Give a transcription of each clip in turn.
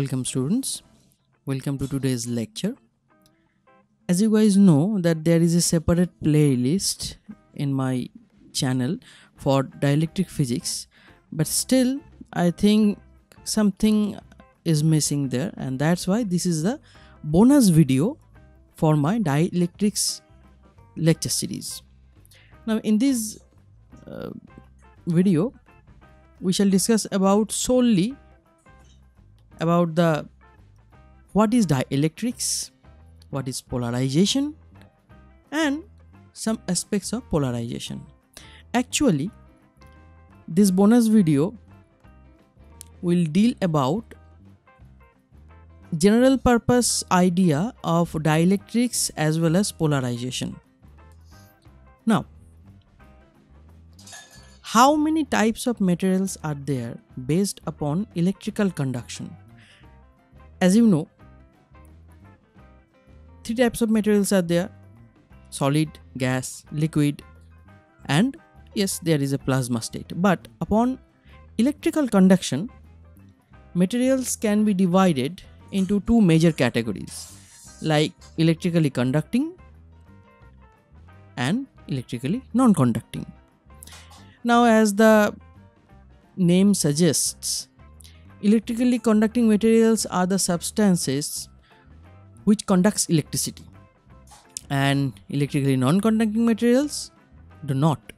Welcome students, welcome to today's lecture. As you guys know that there is a separate playlist in my channel for dielectric physics, but still I think something is missing there, and that's why this is the bonus video for my dielectrics lecture series. Now in this video we shall discuss about solely about the what is dielectrics, what is polarization, and some aspects of polarization. Actually, this bonus video will deal about general purpose idea of dielectrics as well as polarization. Now, how many types of materials are there based upon electrical conduction? As you know, three types of materials are there: solid, gas, liquid, and yes, there is a plasma state. But upon electrical conduction, materials can be divided into two major categories, like electrically conducting and electrically non-conducting. Now, as the name suggests, electrically conducting materials are the substances which conducts electricity, and electrically non-conducting materials do not.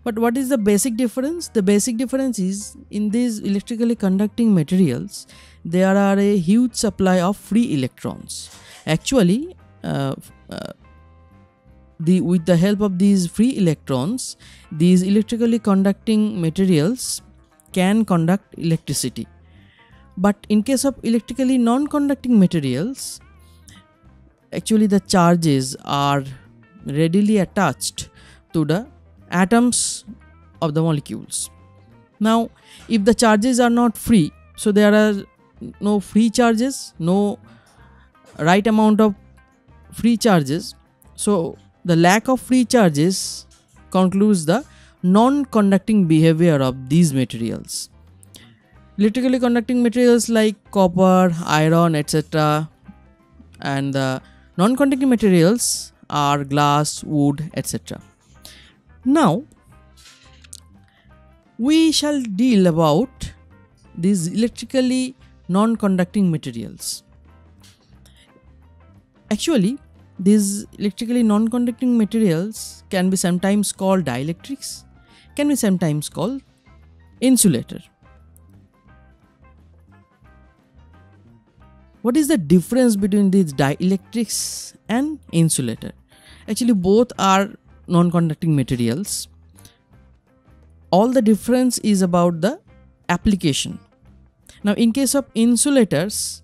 But what is the basic difference? The basic difference is in these electrically conducting materials there are a huge supply of free electrons. Actually, with the help of these free electrons, these electrically conducting materials can conduct electricity. But in case of electrically non-conducting materials, actually the charges are readily attached to the atoms of the molecules. Now, if the charges are not free, so there are no free charges, no right amount of free charges, so the lack of free charges concludes the non-conducting behavior of these materials. Electrically conducting materials like copper, iron, etc., and the non-conducting materials are glass, wood, etc. Now we shall deal about these electrically non-conducting materials. Actually, these electrically non-conducting materials can be sometimes called dielectrics, can be sometimes called insulator. What is the difference between these dielectrics and insulator? Actually, both are non-conducting materials. All the difference is about the application. Now, in case of insulators,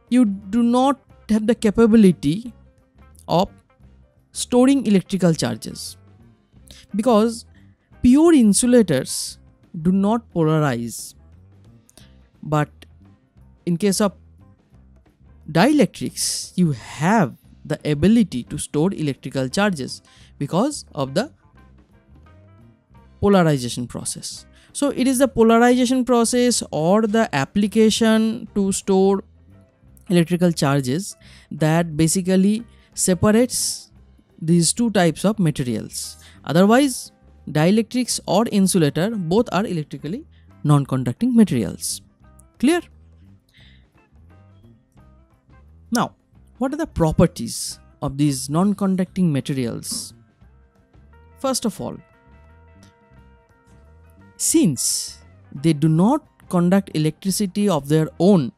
you do not have the capability of storing electrical charges, because pure insulators do not polarize. But in case of dielectrics, you have the ability to store electrical charges because of the polarization process. So it is the polarization process or the application to store electrical charges that basically separates these two types of materials. Otherwise, dielectrics or insulator both are electrically non-conducting materials. Clear? Now, what are the properties of these non-conducting materials? First of all, since they do not conduct electricity of their own,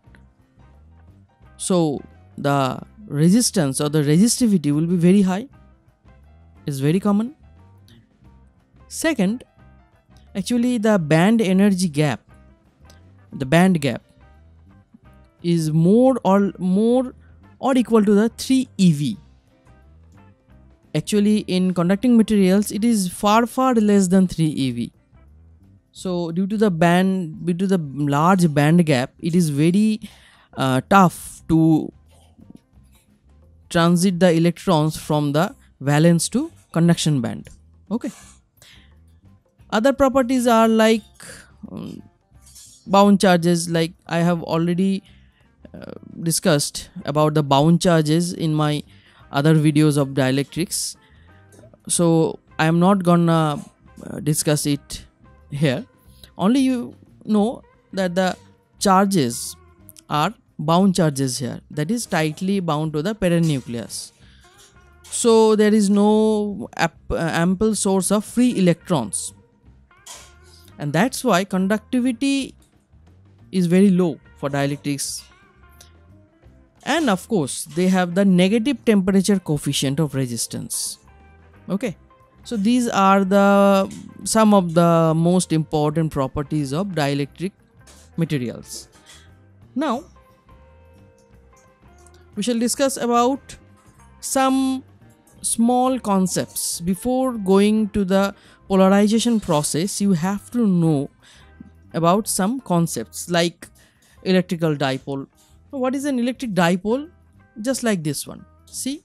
so the resistance or the resistivity will be very high. It's very common. Second, actually the band energy gap, the band gap is more or equal to the 3 eV. Actually, in conducting materials it is far less than 3 eV. So due to the large band gap, it is very tough to transit the electrons from the valence to conduction band. Okay. Other properties are like bound charges, like I have already discussed about the bound charges in my other videos of dielectrics, so I am not gonna discuss it here. Only you know that the charges are bound charges here, that is tightly bound to the parent nucleus. So there is no ample source of free electrons, and that's why conductivity is very low for dielectrics. And of course they have the negative temperature coefficient of resistance. Okay, so these are the some of the most important properties of dielectric materials. Now we shall discuss about some small concepts. Before going to the polarization process, you have to know about some concepts like electrical dipole. What is an electric dipole? Just like this one. See,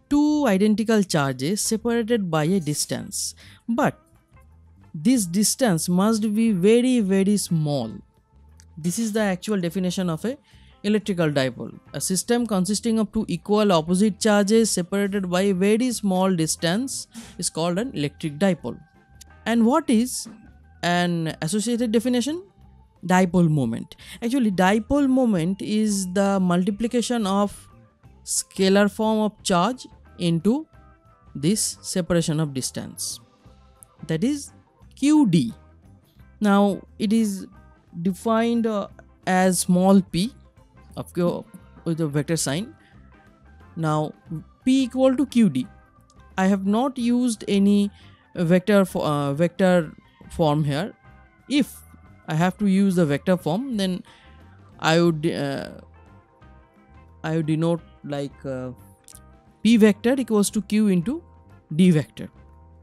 two identical charges separated by a distance, but this distance must be very, very small. This is the actual definition of a electrical dipole. A system consisting of two equal opposite charges separated by a very small distance is called an electric dipole. And what is an associated definition? Dipole moment. Actually, dipole moment is the multiplication of scalar form of charge into this separation of distance, that is QD. Now it is defined as small p of Q with a vector sign. Now P equal to QD. I have not used any vector form here. If I have to use the vector form, then I would denote like P vector equals to Q into D vector.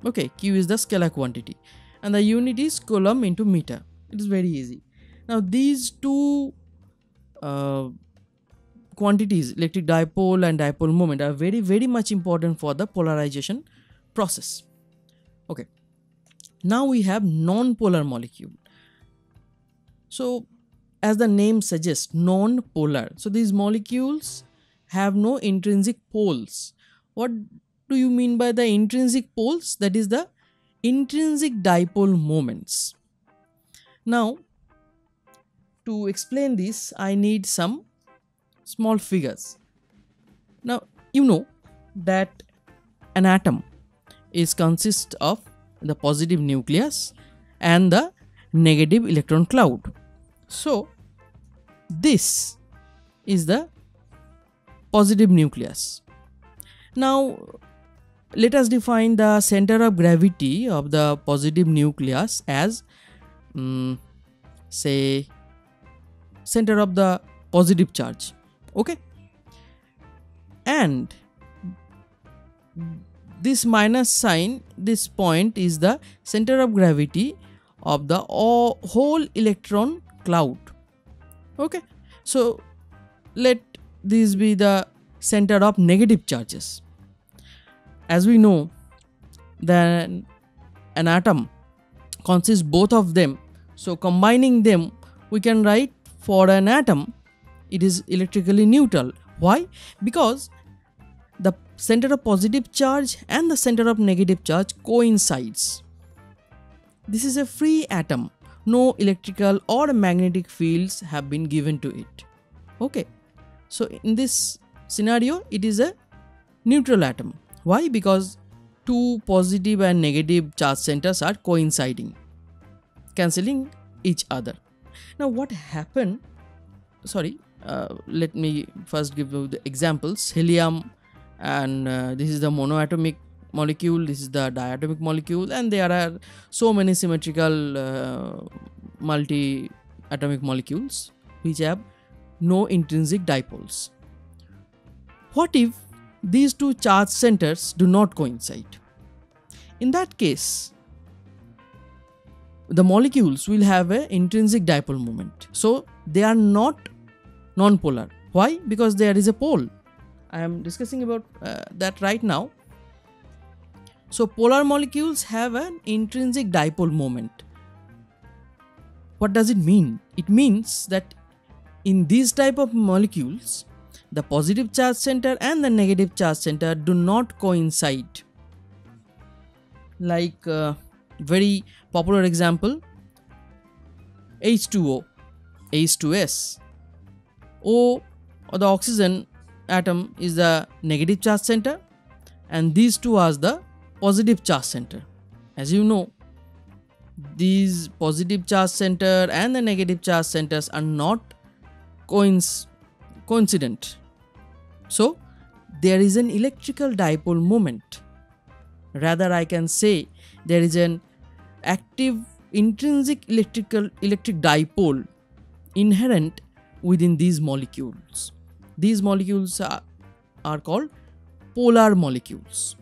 Okay, Q is the scalar quantity and the unit is coulomb into meter. It is very easy. Now these two quantities, electric dipole and dipole moment, are very, very much important for the polarization process. Okay, now we have non-polar molecule. So as the name suggests, non-polar. So these molecules have no intrinsic poles. What do you mean by the intrinsic poles? That is the intrinsic dipole moments. Now to explain this, I need some small figures. Now you know that an atom consists of the positive nucleus and the negative electron cloud. So this is the positive nucleus. Now let us define the center of gravity of the positive nucleus as say center of the positive charge. Okay, and this minus sign, this point is the center of gravity of the whole electron cloud. Okay, so let this be the center of negative charges. As we know, then an atom consists both of them, so combining them we can write for an atom it is electrically neutral. Why? Because the center of positive charge and the center of negative charge coincides. This is a free atom. No electrical or magnetic fields have been given to it. Okay, so in this scenario it is a neutral atom. Why? Because two positive and negative charge centers are coinciding, cancelling each other. Now what happened? Let me first give you the examples. Helium, and this is the monoatomic molecule, this is the diatomic molecule, and there are so many symmetrical multi-atomic molecules which have no intrinsic dipoles. What if these two charge centers do not coincide? In that case, the molecules will have an intrinsic dipole moment. So they are not non-polar. Why? Because there is a pole. I am discussing about that right now. So polar molecules have an intrinsic dipole moment. What does it mean? It means that in these type of molecules, the positive charge center and the negative charge center do not coincide. Like very popular example, H2O, H2S. O, or the oxygen atom, is the negative charge center, and these two are the positive charge center. As you know, these positive charge center and the negative charge centers are not coincident. So there is an electrical dipole moment. Rather, I can say there is an active intrinsic electric dipole inherent within these molecules. These molecules are called polar molecules.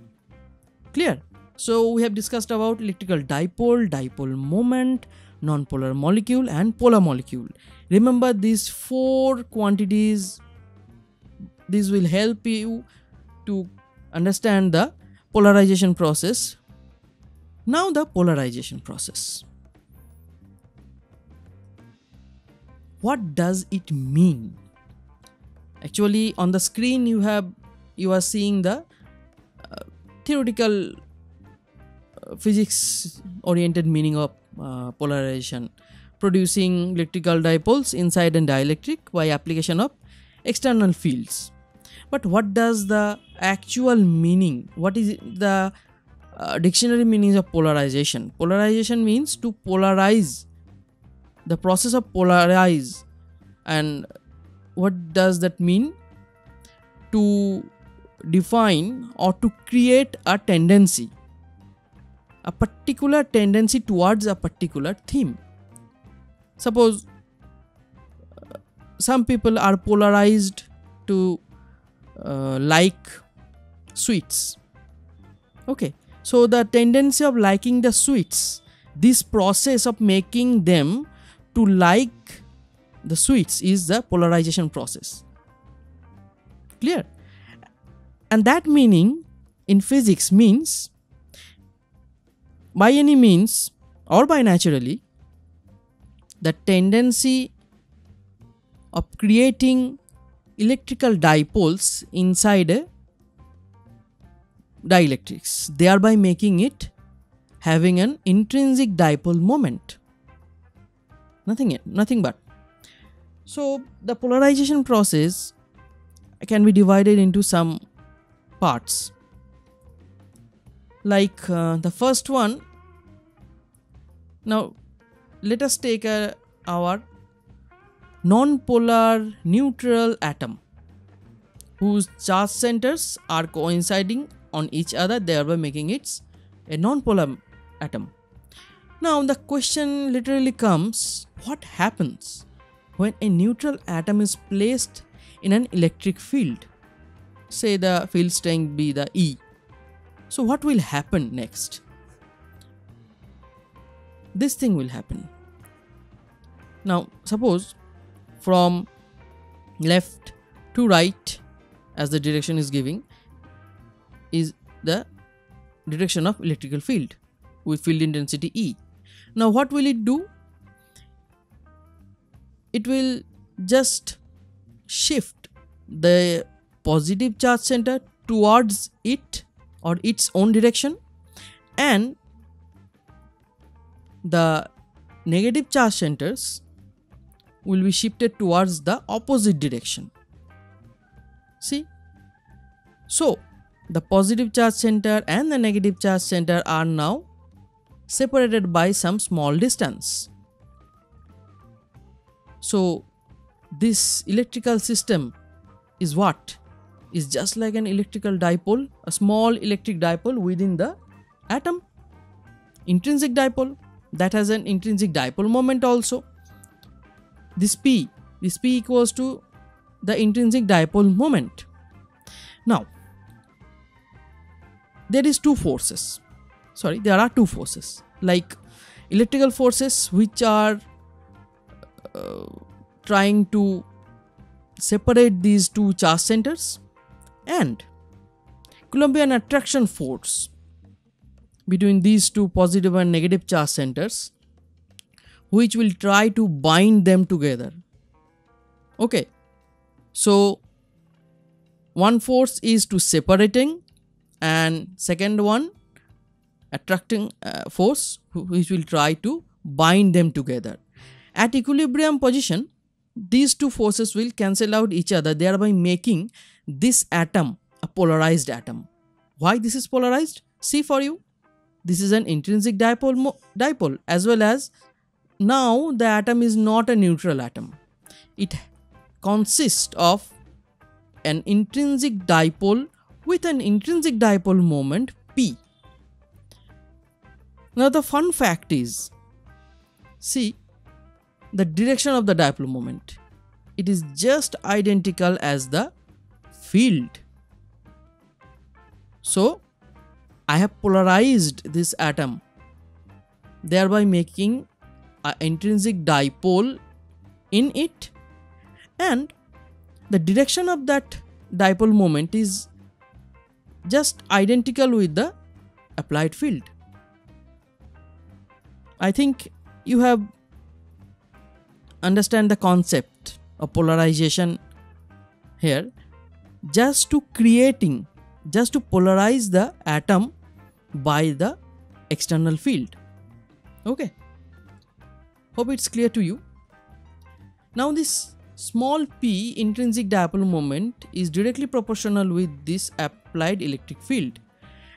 Clear? So we have discussed about electrical dipole, dipole moment, nonpolar molecule and polar molecule. Remember these four quantities. This will help you to understand the polarization process. Now the polarization process. What does it mean? Actually, on the screen you are seeing the theoretical physics oriented meaning of polarization, producing electrical dipoles inside a dielectric by application of external fields. But what does the actual meaning? What is the dictionary meaning of polarization? Polarization means to polarize, the process of polarize. And what does that mean? To define or to create a tendency, a particular tendency towards a particular theme. Suppose some people are polarized to like sweets. Okay, so the tendency of liking the sweets, this process of making them to like the sweets is the polarization process. Clear? And that meaning in physics means by any means or by naturally the tendency of creating electrical dipoles inside a dielectrics, thereby making it having an intrinsic dipole moment. Nothing but. So the polarization process can be divided into some parts. Like the first one. Now let us take our non-polar neutral atom whose charge centers are coinciding on each other, thereby making it a non-polar atom. Now the question literally comes, what happens when a neutral atom is placed in an electric field? Say the field strength be the E. So what will happen next? This thing will happen. Now suppose from left to right, as the direction is giving, is the direction of electrical field with field intensity E. Now what will it do? It will just shift the positive charge center towards it or its own direction, and the negative charge centers will be shifted towards the opposite direction. See? So the positive charge center and the negative charge center are now separated by some small distance. So this electrical system is what? Is just like an electrical dipole, a small electric dipole within the atom. Intrinsic dipole that has an intrinsic dipole moment also. This P equals to the intrinsic dipole moment. Now there are two forces like electrical forces which are trying to separate these two charge centers, and Coulombian attraction force between these two positive and negative charge centers which will try to bind them together. Okay, so one force is to separating, and second one attracting force, which will try to bind them together. At equilibrium position, these two forces will cancel out each other, thereby making this atom a polarized atom. Why this is polarized? See for you. This is an intrinsic dipole, as well as now the atom is not a neutral atom. It consists of an intrinsic dipole with an intrinsic dipole moment P. Now the fun fact is, see the direction of the dipole moment. It is just identical as the field. So I have polarized this atom, thereby making an intrinsic dipole in it, and the direction of that dipole moment is just identical with the applied field. I think you have understand the concept of polarization here. Just to polarize the atom by the external field. Okay, hope it's clear to you. Now this small p intrinsic dipole moment is directly proportional with this applied electric field,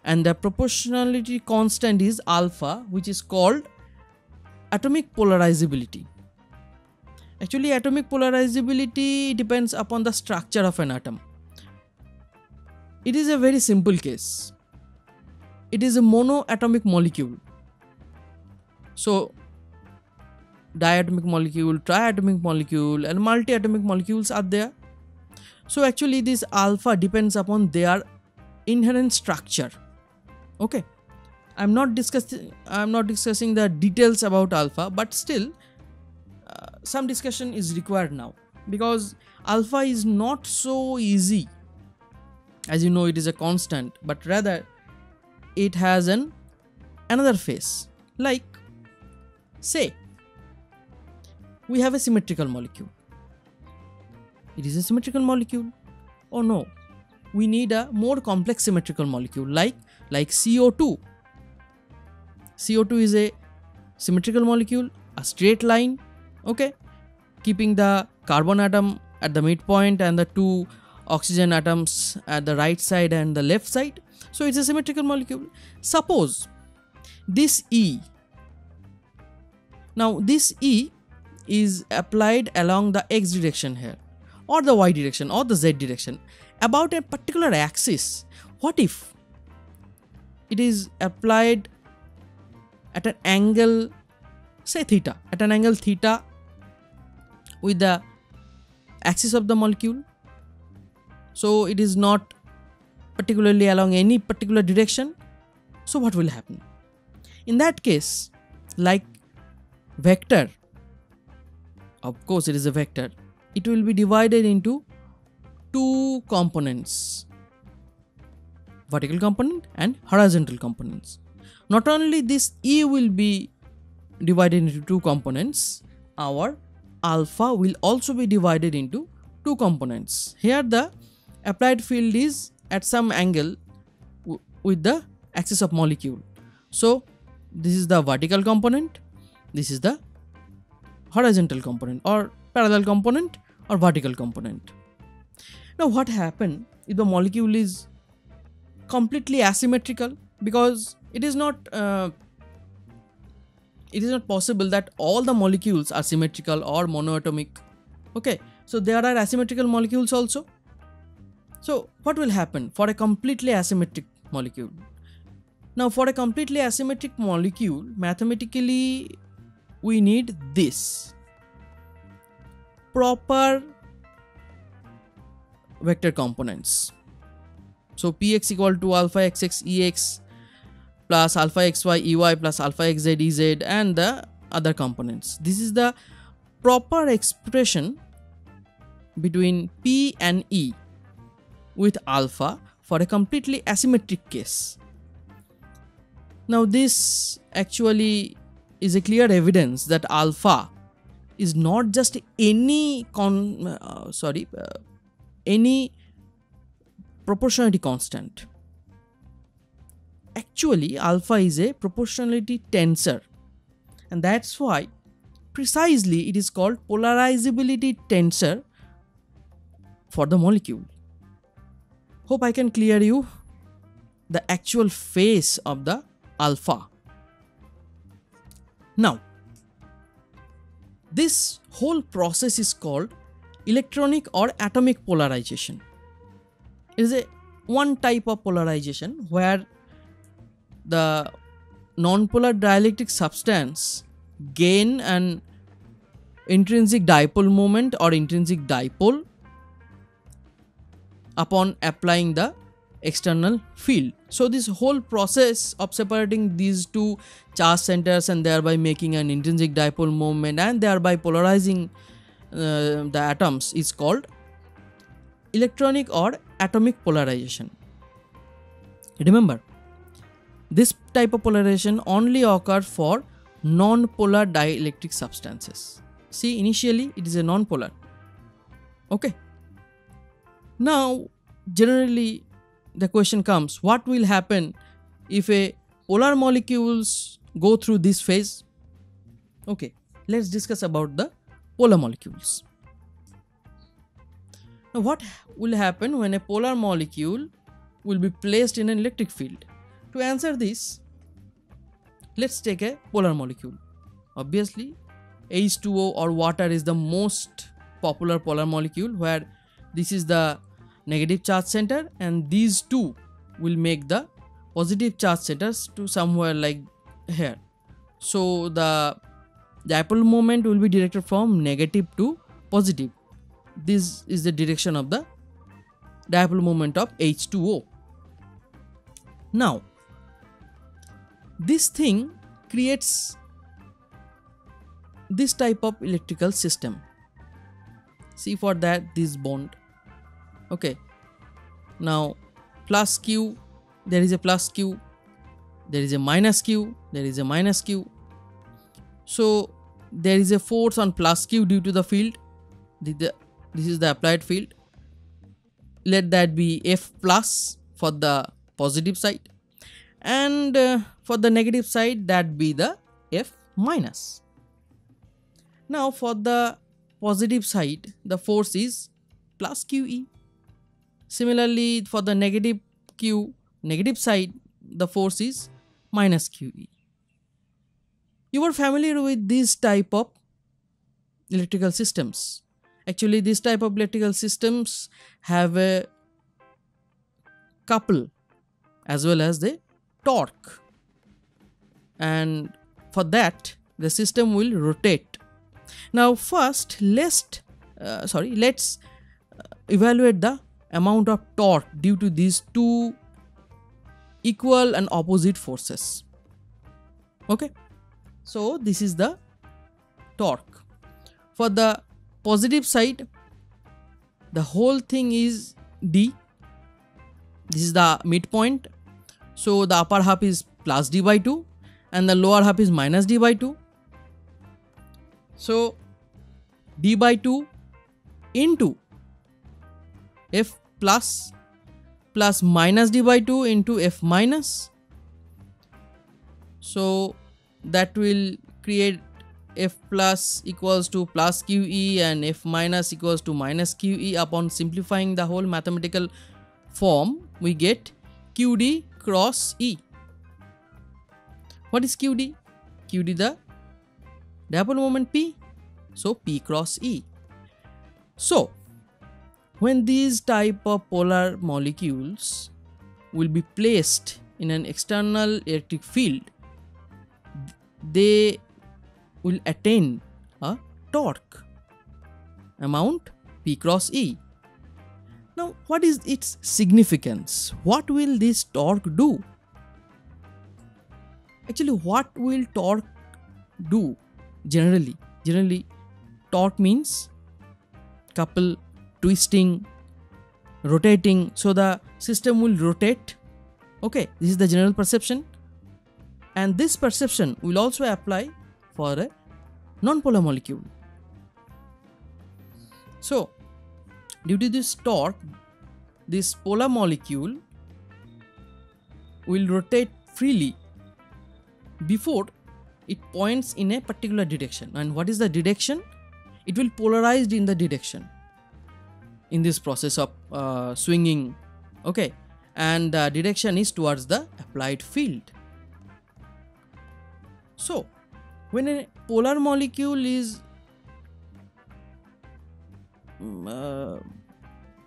and the proportionality constant is alpha, which is called atomic polarizability. Actually, atomic polarizability depends upon the structure of an atom. It is a very simple case. It is a monoatomic molecule. So diatomic molecule, triatomic molecule, and multiatomic molecules are there. So actually this alpha depends upon their inherent structure. Okay, I'm not discussing the details about alpha, but still some discussion is required now, because alpha is not so easy. As you know, it is a constant, but rather it has another phase. Like, say we have a symmetrical molecule. It is a symmetrical molecule. Oh no, we need a more complex symmetrical molecule like CO2. CO2 is a symmetrical molecule, a straight line, okay, keeping the carbon atom at the midpoint and the two oxygen atoms at the right side and the left side. So it's a symmetrical molecule. Suppose this E, now this E is applied along the x direction here, or the y direction, or the z direction, about a particular axis. What if it is applied at an angle, say theta, at an angle theta with the axis of the molecule? So it is not particularly along any particular direction. So what will happen? In that case, like vector, of course it is a vector, it will be divided into two components, vertical component and horizontal components. Not only this E will be divided into two components, our alpha will also be divided into two components. Here the applied field is at some angle with the axis of molecule. So this is the vertical component, this is the horizontal component, or parallel component, or vertical component. Now what happens if the molecule is completely asymmetrical? Because it is not possible that all the molecules are symmetrical or monoatomic. Okay, so there are asymmetrical molecules also. So what will happen for a completely asymmetric molecule? Now for a completely asymmetric molecule, mathematically we need this proper vector components. So px equal to alpha xx ex plus alpha xy ey plus alpha xz ez and the other components. This is the proper expression between P and E with alpha for a completely asymmetric case. Now this actually is a clear evidence that alpha is not just any any proportionality constant. Actually, alpha is a proportionality tensor, and that's why precisely it is called polarizability tensor for the molecule. Hope I can clear you the actual face of the alpha. Now, this whole process is called electronic or atomic polarization. It is a one type of polarization where the nonpolar dielectric substance gain an intrinsic dipole moment or intrinsic dipole upon applying the external field. So this whole process of separating these two charge centers and thereby making an intrinsic dipole moment and thereby polarizing the atoms is called electronic or atomic polarization. Remember, this type of polarization only occurs for non-polar dielectric substances. See, initially it is a non-polar. Okay. Now, generally the question comes, what will happen if a polar molecules go through this phase? Okay, let's discuss about the polar molecules. Now, what will happen when a polar molecule will be placed in an electric field? To answer this, let's take a polar molecule. Obviously, H2O or water is the most popular polar molecule, where this is the negative charge center and these two will make the positive charge centers to somewhere like here. So the dipole moment will be directed from negative to positive. This is the direction of the dipole moment of H2O. Now, this thing creates this type of electrical system. See, for that, this bond. Okay, now plus Q, there is a plus Q, there is a minus Q, there is a minus Q. So there is a force on plus Q due to the field. This is the applied field. Let that be F plus for the positive side, and for the negative side that be the F minus. Now for the positive side, the force is plus QE. Similarly, for the negative side, the force is minus QE. You are familiar with this type of electrical systems. Actually, this type of electrical systems have a couple as well as the torque, and for that the system will rotate. Now first let's evaluate the amount of torque due to these two equal and opposite forces. Okay, so this is the torque. For the positive side, the whole thing is D. This is the midpoint. So the upper half is plus D by 2 and the lower half is minus D by 2. So D by 2 into F plus minus D by 2 into F minus. So that will create F plus equals to plus QE and F minus equals to minus QE. Upon simplifying the whole mathematical form, we get QD cross E. What is QD? QD the dipole moment P. So P cross E. So when these type of polar molecules will be placed in an external electric field, they will attain a torque amount P cross E. Now, what is its significance? What will this torque do? Actually, what will torque do generally? Generally, torque means couple, twisting, rotating. So the system will rotate. Okay, this is the general perception, and this perception will also apply for a non-polar molecule. So due to this torque, this polar molecule will rotate freely before it points in a particular direction. And what is the direction? It will polarize in the direction in this process of swinging, okay, and the direction is towards the applied field. So when a polar molecule is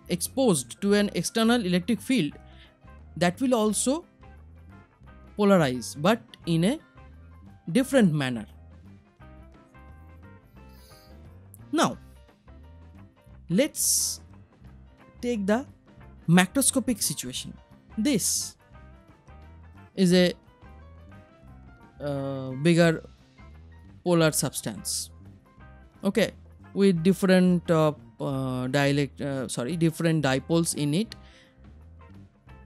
exposed to an external electric field, that will also polarize, but in a different manner. Now let's take the macroscopic situation. This is a bigger polar substance, okay, with different different dipoles in it,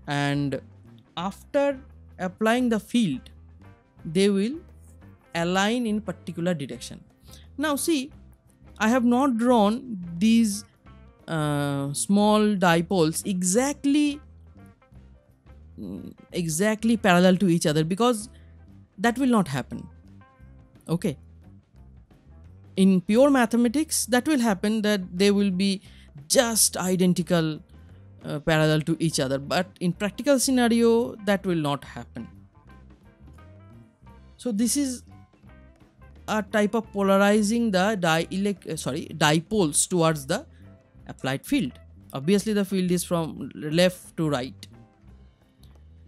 and after applying the field they will align in particular direction. Now see, I have not drawn these small dipoles exactly parallel to each other, because that will not happen, okay. In pure mathematics that will happen, that they will be just identical parallel to each other, but in practical scenario that will not happen. So this is a type of polarizing the dipoles towards the applied field. Obviously the field is from left to right.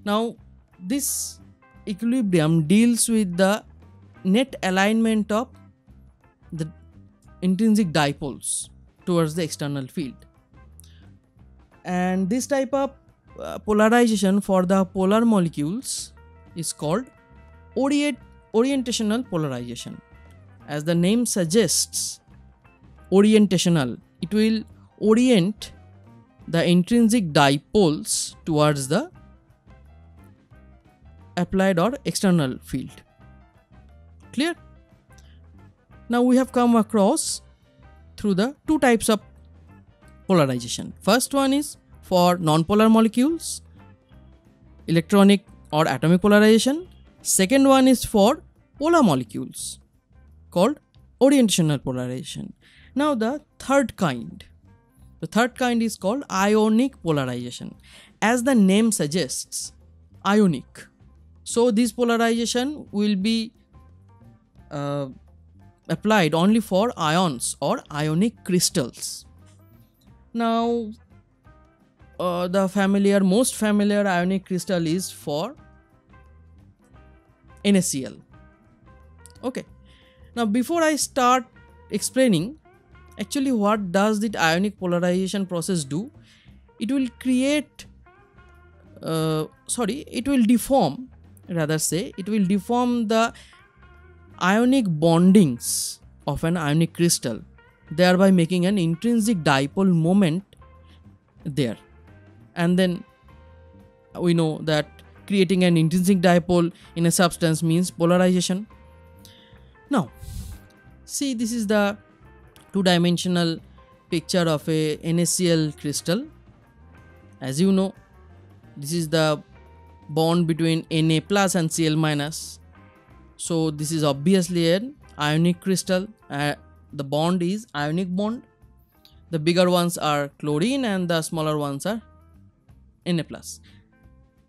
Now this equilibrium deals with the net alignment of the intrinsic dipoles towards the external field, and this type of polarization for the polar molecules is called orientational polarization. As the name suggests, orientational, it will orient the intrinsic dipoles towards the applied or external field. Clear? Now we have come across through the two types of polarization. First one is for non-polar molecules, electronic or atomic polarization. Second one is for polar molecules, called orientational polarization. Now the third kind is called ionic polarization. As the name suggests, ionic. So this polarization will be applied only for ions or ionic crystals. Now the most familiar ionic crystal is for NaCl. Okay. Now before I start explaining actually what does the ionic polarization process do, it will create it will deform the ionic bondings of an ionic crystal, thereby making an intrinsic dipole moment there. And then we know that creating an intrinsic dipole in a substance means polarization. Now see, this is the two-dimensional picture of a NaCl crystal. As you know, this is the bond between Na plus and Cl minus. So this is obviously an ionic crystal. The bond is ionic bond. The bigger ones are chlorine and the smaller ones are Na plus.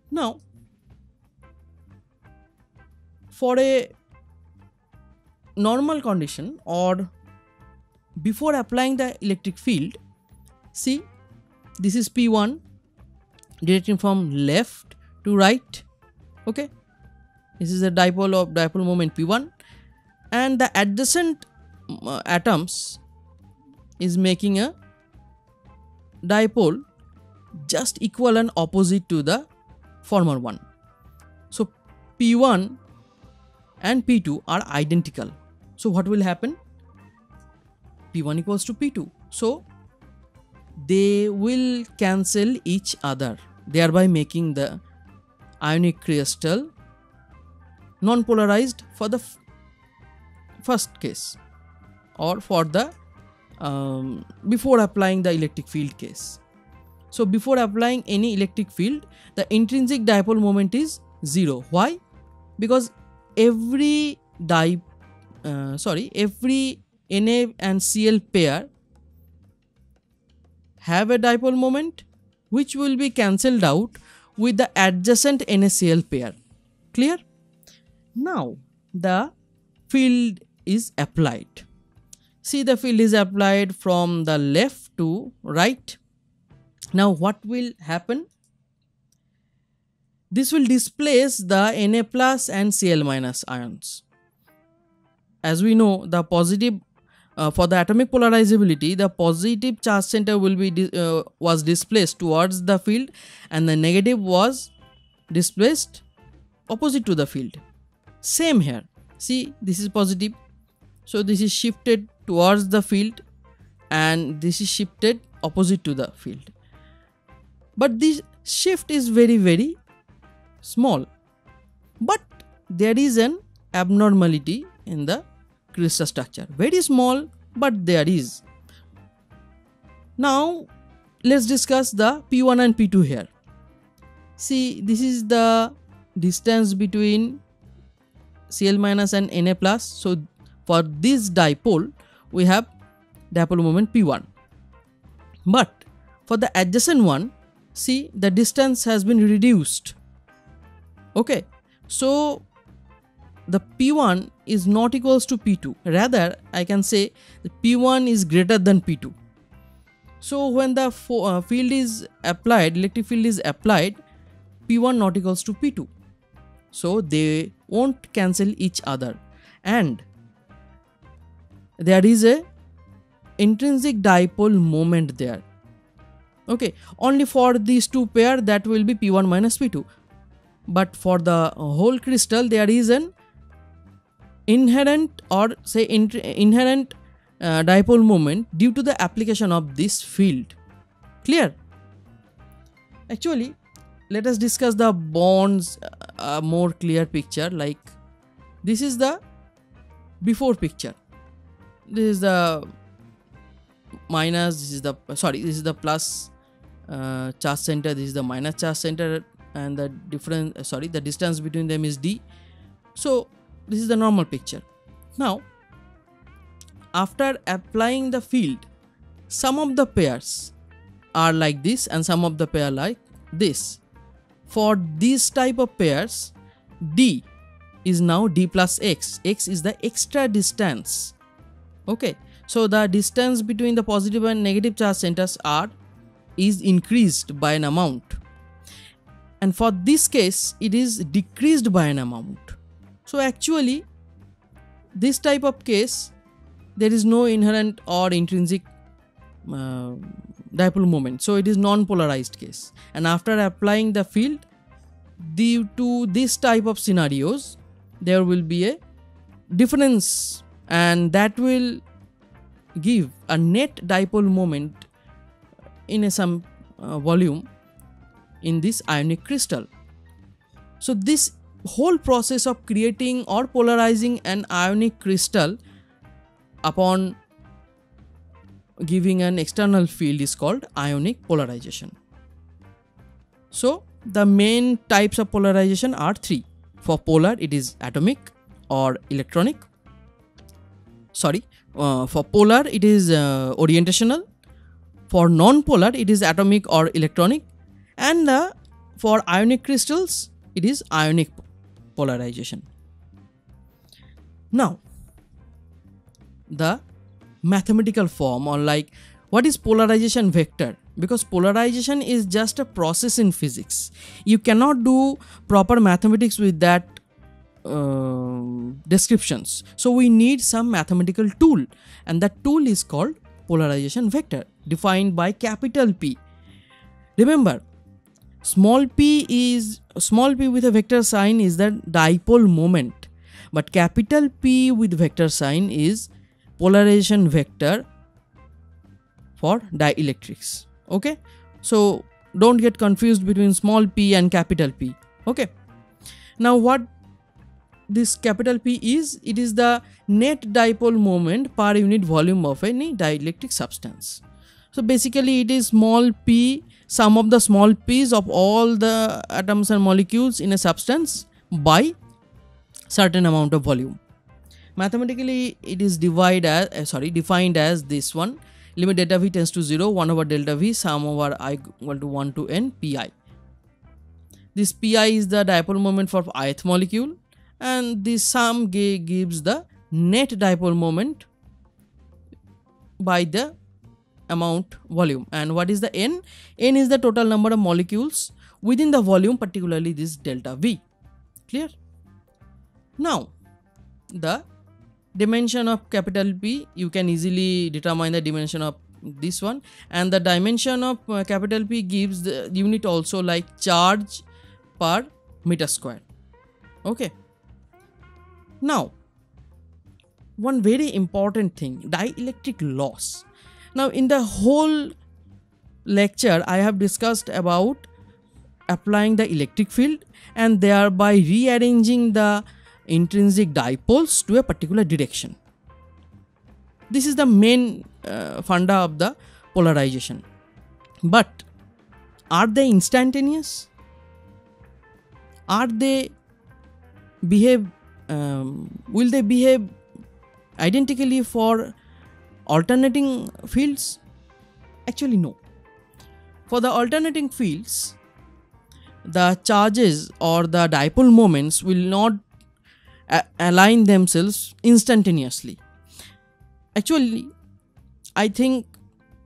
Now for a normal condition or before applying the electric field, see, this is P1 directing from left to right, okay. This is a dipole moment P1, and the adjacent atoms is making a dipole just equal and opposite to the former one. So P1 and P2 are identical. So what will happen? P1 equals to P2. So they will cancel each other, thereby making the ionic crystal non-polarized for the first case, or for the before applying the electric field case. So before applying any electric field, the intrinsic dipole moment is 0. Why? Because every every Na and Cl pair have a dipole moment which will be cancelled out with the adjacent NaCl pair. Clear? Now the field is applied. See, the field is applied from the left to right. Now what will happen? This will displace the Na plus and Cl minus ions. As we know, the positive for the atomic polarizability, the positive charge center will be was displaced towards the field, and the negative was displaced opposite to the field. Same here. See, this is positive, so this is shifted towards the field, and this is shifted opposite to the field. But this shift is very small, but there is an abnormality in the crystal structure. Very small, but there is. Now let's discuss the P1 and P2 here. See, this is the distance between Cl minus and Na plus. So for this dipole we have dipole moment P1, but for the adjacent one, see, the distance has been reduced. Okay, so the P1 is not equals to P2. Rather, I can say the P1 is greater than P2. So when the field is applied, electric field is applied, P1 not equals to P2. So they won't cancel each other, and there is a intrinsic dipole moment there. Okay, only for these two pair that will be P1 minus P2, but for the whole crystal there is an inherent, or say inherent dipole moment due to the application of this field. Clear? Actually, let us discuss the bonds, a more clear picture. Like, this is the before picture. This is the minus, this is the plus charge center, this is the minus charge center, and the difference, the distance between them is d. So this is the normal picture. Now after applying the field, some of the pairs are like this and some of the pair like this. For this type of pairs, d is now d plus x. X is the extra distance. Okay, so the distance between the positive and negative charge centers is increased by an amount, and for this case it is decreased by an amount. So actually this type of case, there is no inherent or intrinsic dipole moment, so it is non-polarized case. And after applying the field, due to this type of scenarios, there will be a difference, and that will give a net dipole moment in some volume in this ionic crystal. So this whole process of creating or polarizing an ionic crystal upon giving an external field is called ionic polarization. So the main types of polarization are three. For polar, it is atomic or electronic. For polar, it is orientational. For non-polar, it is atomic or electronic. And for ionic crystals, it is ionic polarization. Now, the mathematical form, or like, what is polarization vector? Because polarization is just a process in physics. You cannot do proper mathematics with that descriptions. So we need some mathematical tool, and that tool is called polarization vector, defined by capital P. Remember, small p with a vector sign is the dipole moment, but capital P with vector sign is polarization vector for dielectrics. Okay, so don't get confused between small p and capital P. Okay, now what this capital P is, it is the net dipole moment per unit volume of any dielectric substance. So basically it is small p, sum of the small p's of all the atoms and molecules in a substance by certain amount of volume. Mathematically it is defined as this one: limit delta v tends to 0, 1 over delta v sum over I equal to 1 to n pi. This pi is the dipole moment for ith molecule, and this sum gives the net dipole moment by the amount volume. And what is the n? N is the total number of molecules within the volume, particularly this delta v. Clear? Now the dimension of capital P, you can easily determine the dimension of this one, and the dimension of capital P gives the unit also like charge per meter square. Okay. Now one very important thing, dielectric loss. Now in the whole lecture I have discussed about applying the electric field and thereby rearranging the intrinsic dipoles to a particular direction. This is the main funda of the polarization. But are they instantaneous? Are they behave? Will they behave identically for alternating fields? Actually no. For the alternating fields, the charges or the dipole moments will not align themselves instantaneously. Actually, I think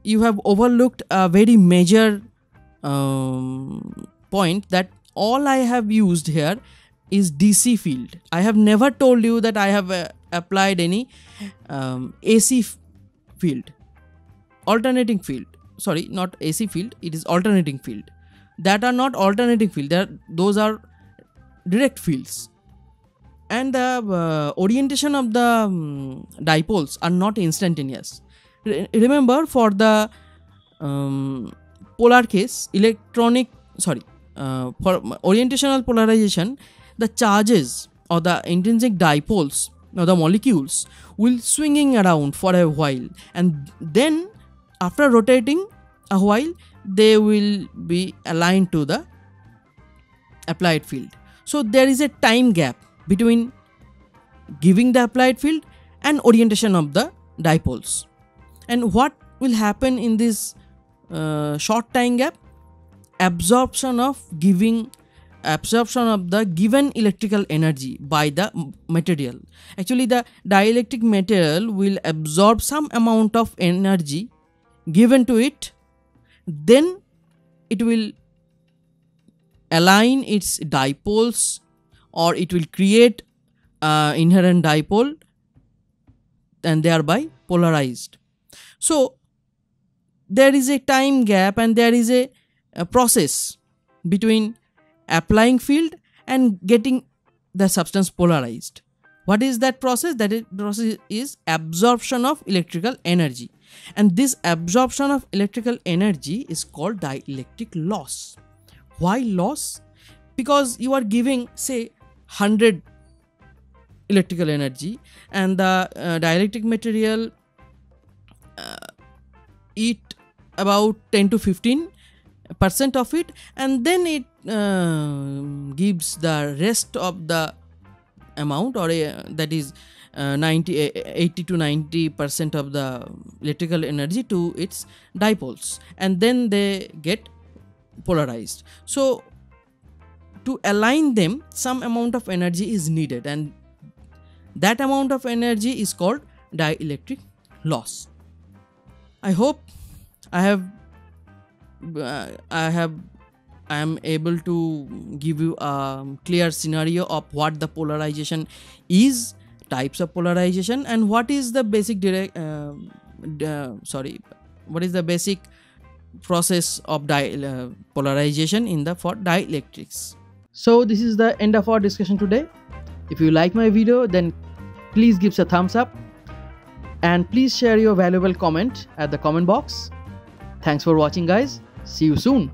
you have overlooked a very major point, that all I have used here is DC field. I have never told you that I have applied any AC field, alternating field. Sorry, not AC field, it is alternating field. That are not alternating field, those are direct fields. And the orientation of the dipoles are not instantaneous. Remember, for the polar case, for orientational polarization, the charges or the intrinsic dipoles or the molecules will swinging around for a while, and then after rotating a while they will be aligned to the applied field. So there is a time gap between giving the applied field and orientation of the dipoles. And what will happen in this short time gap? Absorption of the given electrical energy by the material. Actually, the dielectric material will absorb some amount of energy given to it, then it will align its dipoles, or it will create inherent dipole and thereby polarized. So there is a time gap and there is a process between applying field and getting the substance polarized. What is that process? Process is absorption of electrical energy, and this absorption of electrical energy is called dielectric loss. Why loss? Because you are giving, say, 100 electrical energy, and the dielectric material eat about 10 to 15% of it, and then it gives the rest of the amount, or that is 80 to 90% of the electrical energy to its dipoles, and then they get polarized. So to align them, some amount of energy is needed, and that amount of energy is called dielectric loss. I hope I am able to give you a clear scenario of what the polarization is, types of polarization, and what is the basic basic process of polarization for dielectrics. So this is the end of our discussion today. If you like my video, then please give us a thumbs up, and please share your valuable comment at the comment box. Thanks for watching, guys. See you soon.